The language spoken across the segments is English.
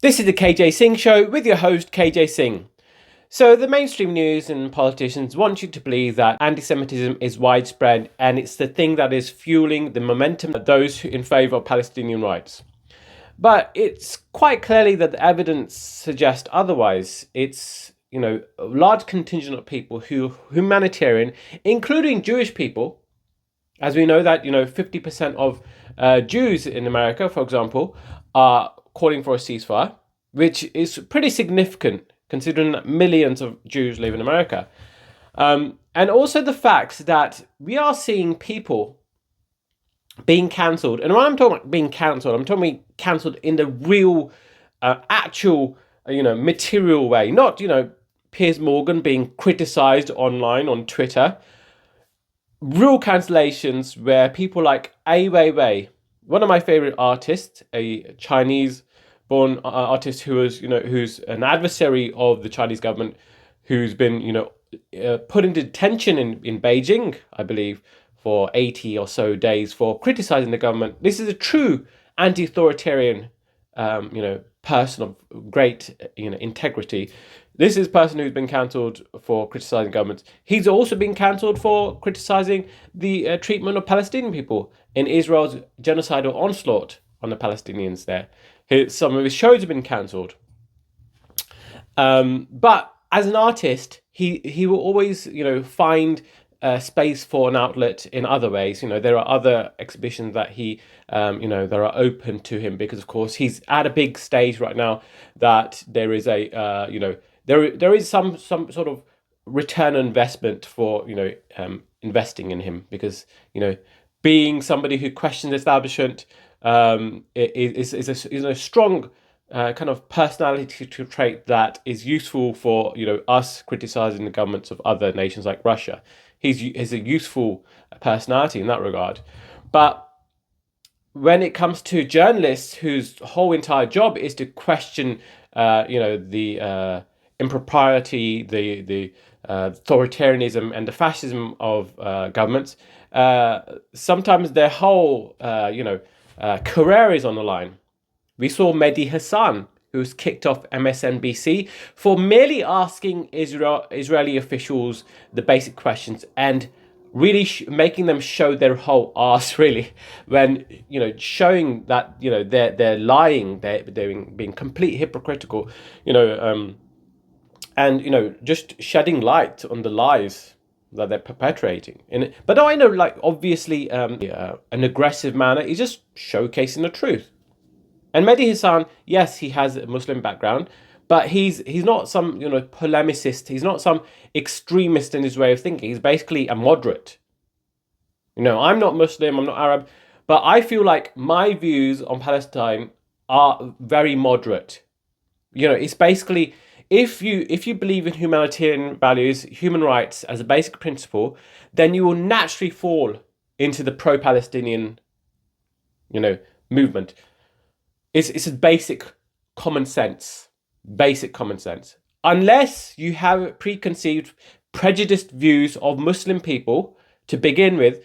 This is the KJ Singh Show with your host, KJ Singh. So, the mainstream news and politicians want you to believe that anti Semitism is widespread and it's the thing that is fueling the momentum of those in favour of Palestinian rights. But it's quite clearly that the evidence suggests otherwise. It's, a large contingent of people who humanitarian, including Jewish people, as we know that, 50% of Jews in America, for example, are calling for a ceasefire, which is pretty significant considering that millions of Jews live in America. And also the fact that we are seeing people being cancelled. And when I'm talking about being cancelled, I'm talking cancelled in the real, actual, material way. Not, Piers Morgan being criticised online on Twitter. Real cancellations where people like Ai Weiwei, one of my favorite artists, a Chinese-born artist who was, who's an adversary of the Chinese government, who's been, put into detention in Beijing, I believe, for 80 or so days for criticizing the government. This is a true anti-authoritarian, person of great, integrity. This is a person who's been cancelled for criticizing governments. He's also been cancelled for criticizing the treatment of Palestinian people in Israel's genocidal onslaught on the Palestinians there. Some of his shows have been cancelled. But as an artist, he will always, find space for an outlet in other ways. There are other exhibitions that he, that are open to him because, of course, he's at a big stage right now that there is a, there is some sort of return on investment for investing in him because being somebody who questions the establishment is a strong kind of personality trait that is useful for us criticizing the governments of other nations like Russia. He's a useful personality in that regard, but when it comes to journalists whose whole entire job is to question, the impropriety, the authoritarianism and the fascism of governments, sometimes their whole, career is on the line. We saw Mehdi Hassan, who was kicked off MSNBC for merely asking Israeli officials the basic questions and really making them show their whole arse, really, when showing that they're lying, they're being completely hypocritical, and just shedding light on the lies that they're perpetrating. But I know, like, obviously, an aggressive manner is just showcasing the truth. And Mehdi Hassan, yes, he has a Muslim background, but he's not some polemicist. He's not some extremist in his way of thinking. He's basically a moderate. I'm not Muslim, I'm not Arab, but I feel like my views on Palestine are very moderate. It's basically if you believe in humanitarian values, human rights as a basic principle, then you will naturally fall into the pro-Palestinian, movement. It's a basic common sense. Basic common sense. Unless you have preconceived, prejudiced views of Muslim people to begin with,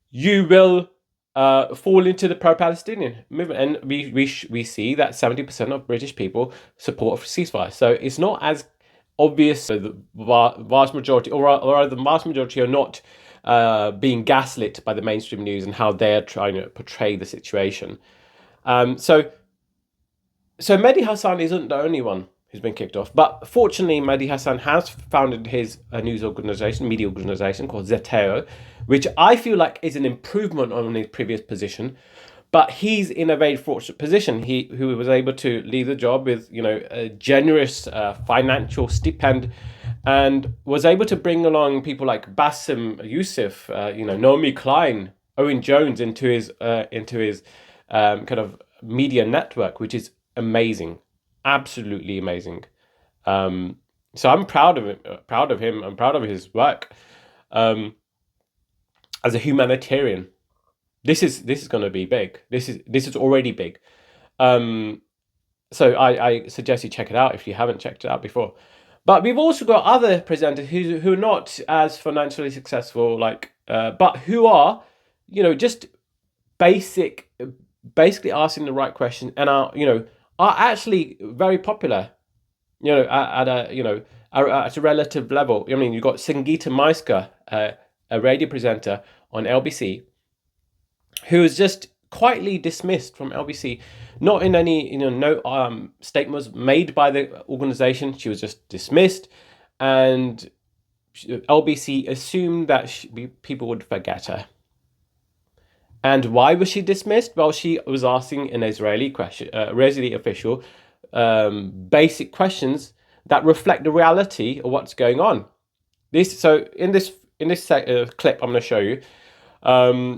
you will fall into the pro-Palestinian movement. And we see that 70% of British people support a ceasefire. So it's not as obvious. The vast majority, or the vast majority, are not being gaslit by the mainstream news and how they're trying to portray the situation. So Mehdi Hassan isn't the only one who's been kicked off. But fortunately, Mehdi Hassan has founded his news organization, media organization called Zeteo, which I feel like is an improvement on his previous position. But he's in a very fortunate position. Who was able to leave the job with a generous financial stipend, and was able to bring along people like Bassem Youssef, Naomi Klein, Owen Jones into his kind of media network, which is amazing, absolutely amazing. So I'm proud of him. I'm proud of his work as a humanitarian. This is going to be big. This is already big. So I suggest you check it out if you haven't checked it out before. But we've also got other presenters who are not as financially successful, but who are, just basically asking the right question and are, are actually very popular. At a relative level. I mean, you've got Sangita Myska, a radio presenter on LBC, who was just quietly dismissed from LBC, not in any, no statement was made by the organization. She was just dismissed, and LBC assumed that people would forget her. And why was she dismissed? Well, she was asking an Israeli official basic questions that reflect the reality of what's going on. So in this clip I'm going to show you,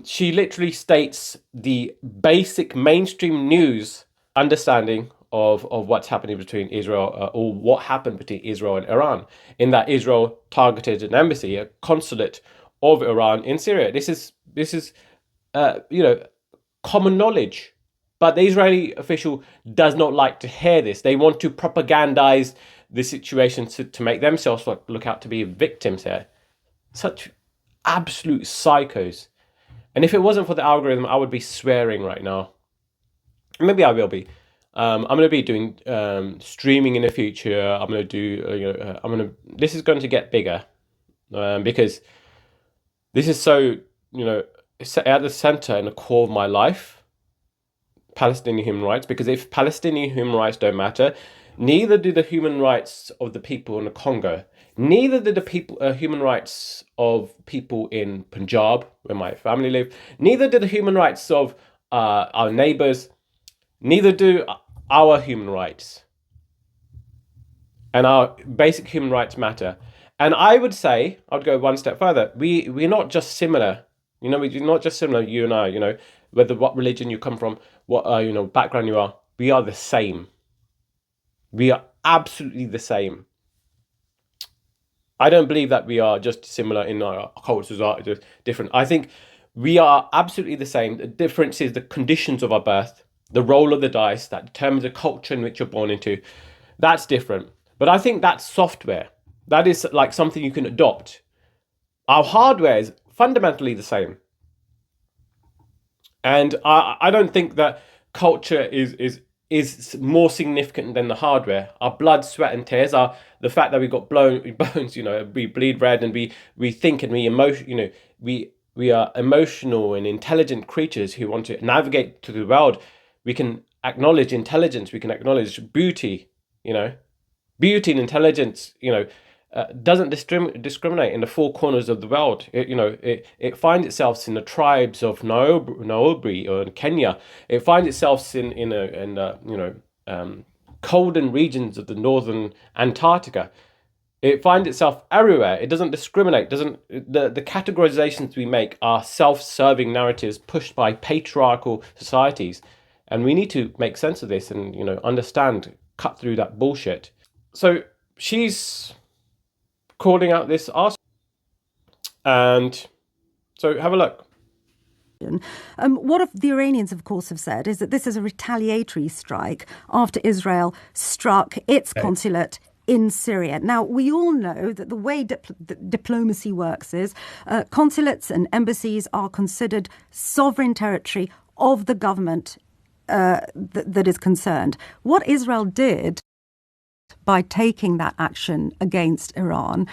she literally states the basic mainstream news understanding of what's happening between Israel, or what happened between Israel and Iran, in that Israel targeted an embassy, a consulate of Iran in Syria. This is common knowledge. But the Israeli official does not like to hear this. They want to propagandize the situation to make themselves look out to be victims here. Such absolute psychos. And if it wasn't for the algorithm, I would be swearing right now. Maybe I will be. I'm going to be doing streaming in the future. I'm going to do. This is going to get bigger because this is so, it's at the center and the core of my life. Palestinian human rights, because if Palestinian human rights don't matter, neither do the human rights of the people in the Congo, neither do the human rights of people in Punjab, where my family live, neither do the human rights of our neighbors, neither do our human rights. And our basic human rights matter. And I would say, I'd go one step further, we're not just similar. We're not just similar, you and I, whether what religion you come from, what background you are, we are the same. We are absolutely the same. I don't believe that we are just similar in our cultures are just different. I think we are absolutely the same. The difference is the conditions of our birth, the roll of the dice that determines the culture in which you're born into. That's different. But I think that's software. That is like something you can adopt. Our hardware is fundamentally the same. And I don't think that culture is more significant than the hardware. Our blood, sweat, and tears are the fact that we got bones. We bleed red, and we think, and we are emotional and intelligent creatures who want to navigate through the world. We can acknowledge intelligence. We can acknowledge beauty. Beauty and intelligence. Doesn't discriminate in the four corners of the world. It finds itself in the tribes of Nairobi or in Kenya. It finds itself in colder regions of the northern Antarctica. It finds itself everywhere. It doesn't discriminate. The categorizations we make are self-serving narratives pushed by patriarchal societies, and we need to make sense of this and understand, cut through that bullshit. So she's calling out this arse, and so have a look. What the Iranians, of course, have said is that this is a retaliatory strike after Israel struck its consulate in Syria. Now, we all know that the way diplomacy works is consulates and embassies are considered sovereign territory of the government that is concerned. What Israel did by taking that action against Iran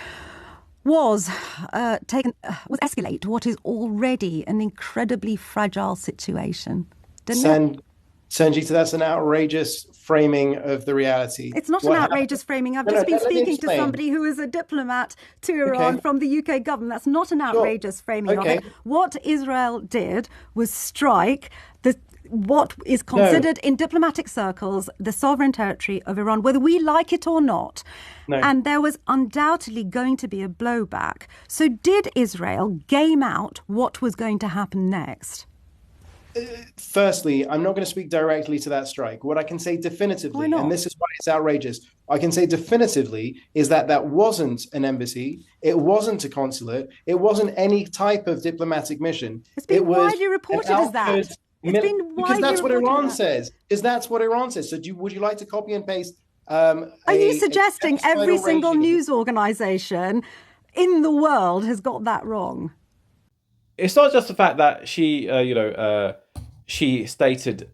was escalate what is already an incredibly fragile situation. Sangita, that's an outrageous framing of the reality. It's not an outrageous framing. I've just been speaking to somebody who is a diplomat to Iran from the UK government. That's not an outrageous framing of it. What Israel did was strike what is considered in diplomatic circles the sovereign territory of Iran, whether we like it or not. No. And there was undoubtedly going to be a blowback. So did Israel game out what was going to happen next? Firstly, I'm not going to speak directly to that strike. What I can say definitively, and this is why it's outrageous, I can say definitively is that wasn't an embassy, it wasn't a consulate, it wasn't any type of diplomatic mission. It's been widely reported as that. Because that's what Iran says. Because that's what Iran says. So would you like to copy and paste? Are you suggesting every single news organization in the world has got that wrong? It's not just the fact that she stated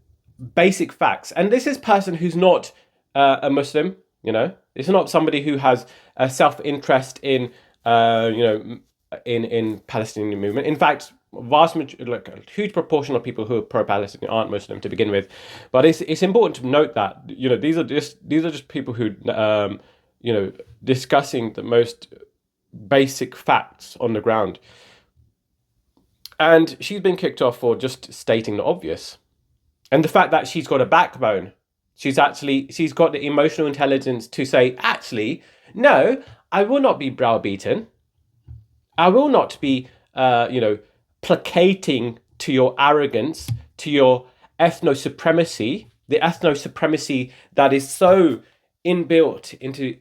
basic facts. And this is a person who's not a Muslim, it's not somebody who has a self-interest in, in Palestinian movement. In fact, a huge proportion of people who are pro-Palestinian aren't Muslim to begin with. But it's important to note that, these are just people who, discussing the most basic facts on the ground. And she's been kicked off for just stating the obvious. And the fact that she's got a backbone, she's got the emotional intelligence to say, actually, no, I will not be browbeaten. I will not be, placating to your arrogance, to your ethno-supremacy, the ethno-supremacy that is so inbuilt into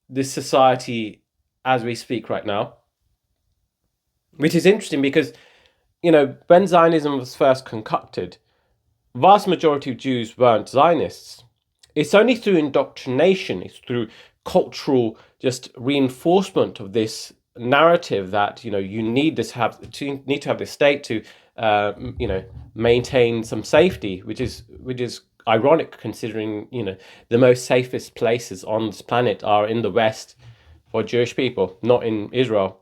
this society as we speak right now. Which is interesting because, when Zionism was first concocted, vast majority of Jews weren't Zionists. It's only through indoctrination, it's through cultural just reinforcement of this narrative that you need to have this state to maintain some safety, which is ironic considering the most safest places on this planet are in the West for Jewish people, not in Israel.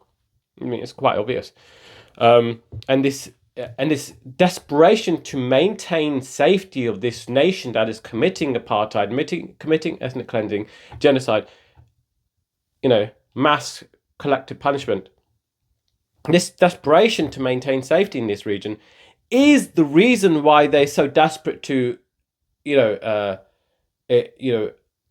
I mean, it's quite obvious. And this desperation to maintain safety of this nation that is committing apartheid, committing ethnic cleansing, genocide, mass collective punishment. This desperation to maintain safety in this region is the reason why they're so desperate to,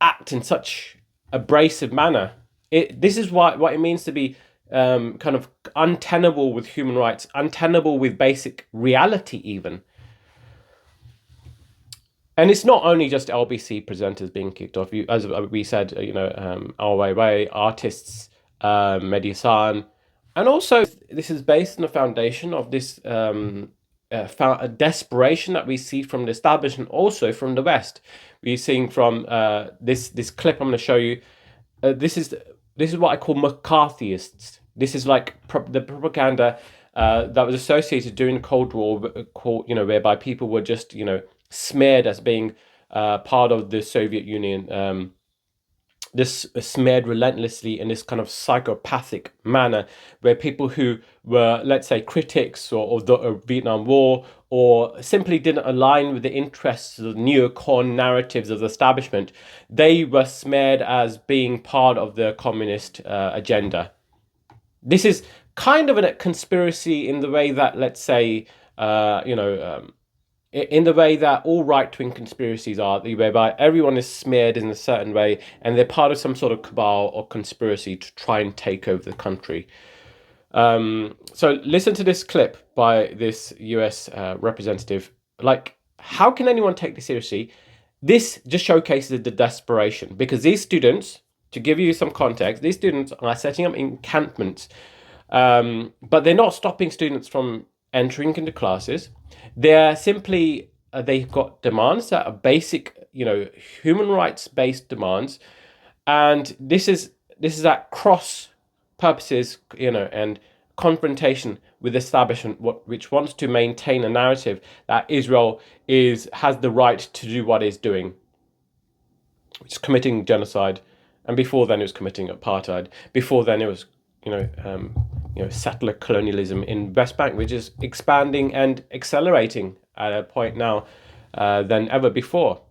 act in such abrasive manner. This is what it means to be kind of untenable with human rights, untenable with basic reality even. And it's not only just LBC presenters being kicked off. As we said, Al Weiwei, artists, Mediasan, and also this is based on the foundation of this a desperation that we see from the establishment, also from the West. We're seeing from this clip I'm going to show you. This is what I call McCarthyists. This is like the propaganda that was associated during the Cold War, whereby people were just smeared as being part of the Soviet Union. This smeared relentlessly in this kind of psychopathic manner, where people who were, let's say, critics of the Vietnam War, or simply didn't align with the interests of the neocon narratives of the establishment, they were smeared as being part of the communist agenda. This is kind of a conspiracy in the way that, let's say, in the way that all right-wing conspiracies are, whereby everyone is smeared in a certain way and they're part of some sort of cabal or conspiracy to try and take over the country. So listen to this clip by this US representative. Like, how can anyone take this seriously? This just showcases the desperation, because these students, to give you some context, these students are setting up encampments, but they're not stopping students from entering into classes. They're simply, they've got demands that are basic, human rights based demands. And this is at cross purposes, and confrontation with establishment, which wants to maintain a narrative that Israel has the right to do what it's doing, which is committing genocide. And before then it was committing apartheid. Before then it was, settler colonialism in West Bank, which is expanding and accelerating at a point now than ever before.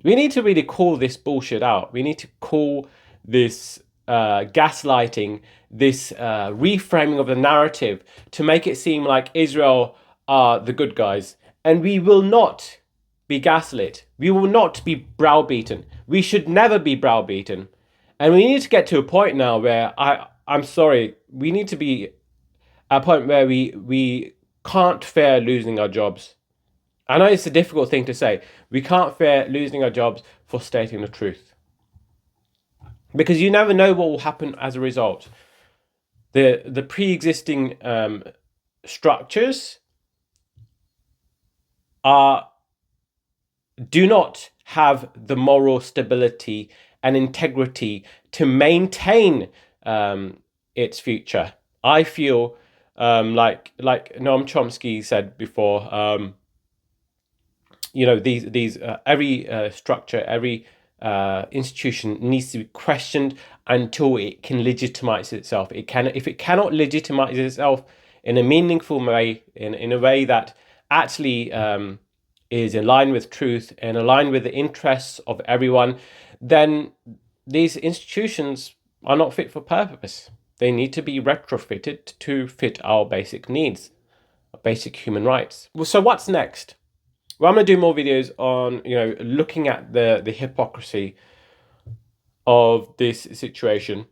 We need to really call this bullshit out. We need to call this gaslighting, this reframing of the narrative to make it seem like Israel are the good guys. And we will not be gaslit. We will not be browbeaten. We should never be browbeaten. And we need to get to a point now where I'm sorry, we need to be at a point where we can't fear losing our jobs. I know it's a difficult thing to say. We can't fear losing our jobs for stating the truth. Because you never know what will happen as a result. The pre-existing structures do not have the moral stability and integrity to maintain its future. I feel like Noam Chomsky said before, these every structure, every institution needs to be questioned until it can legitimize itself. If it cannot legitimize itself in a meaningful way, in a way that actually is in line with truth and aligned with the interests of everyone, then these institutions are not fit for purpose. They need to be retrofitted to fit our basic needs, basic human rights. Well, so what's next? Well, I'm going to do more videos on, looking at the hypocrisy of this situation,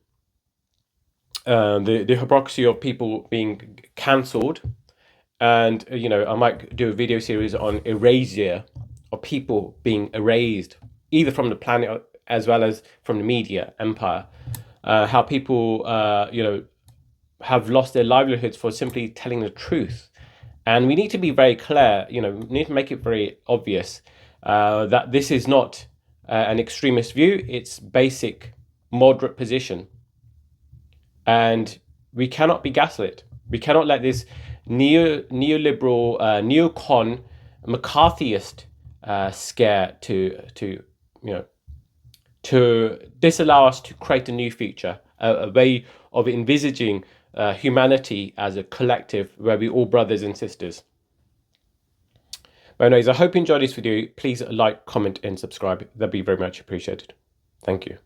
the hypocrisy of people being cancelled. And, I might do a video series on erasure of people being erased, either from the planet as well as from the media empire. How people, have lost their livelihoods for simply telling the truth. And we need to be very clear, we need to make it very obvious that this is not an extremist view. It's basic, moderate position. And we cannot be gaslit. We cannot let this neoliberal, neocon, McCarthyist scare to disallow us to create a new future, a way of envisaging humanity as a collective where we're all brothers and sisters. But anyways, I hope you enjoyed this video. Please like, comment, and subscribe. That'd be very much appreciated. Thank you.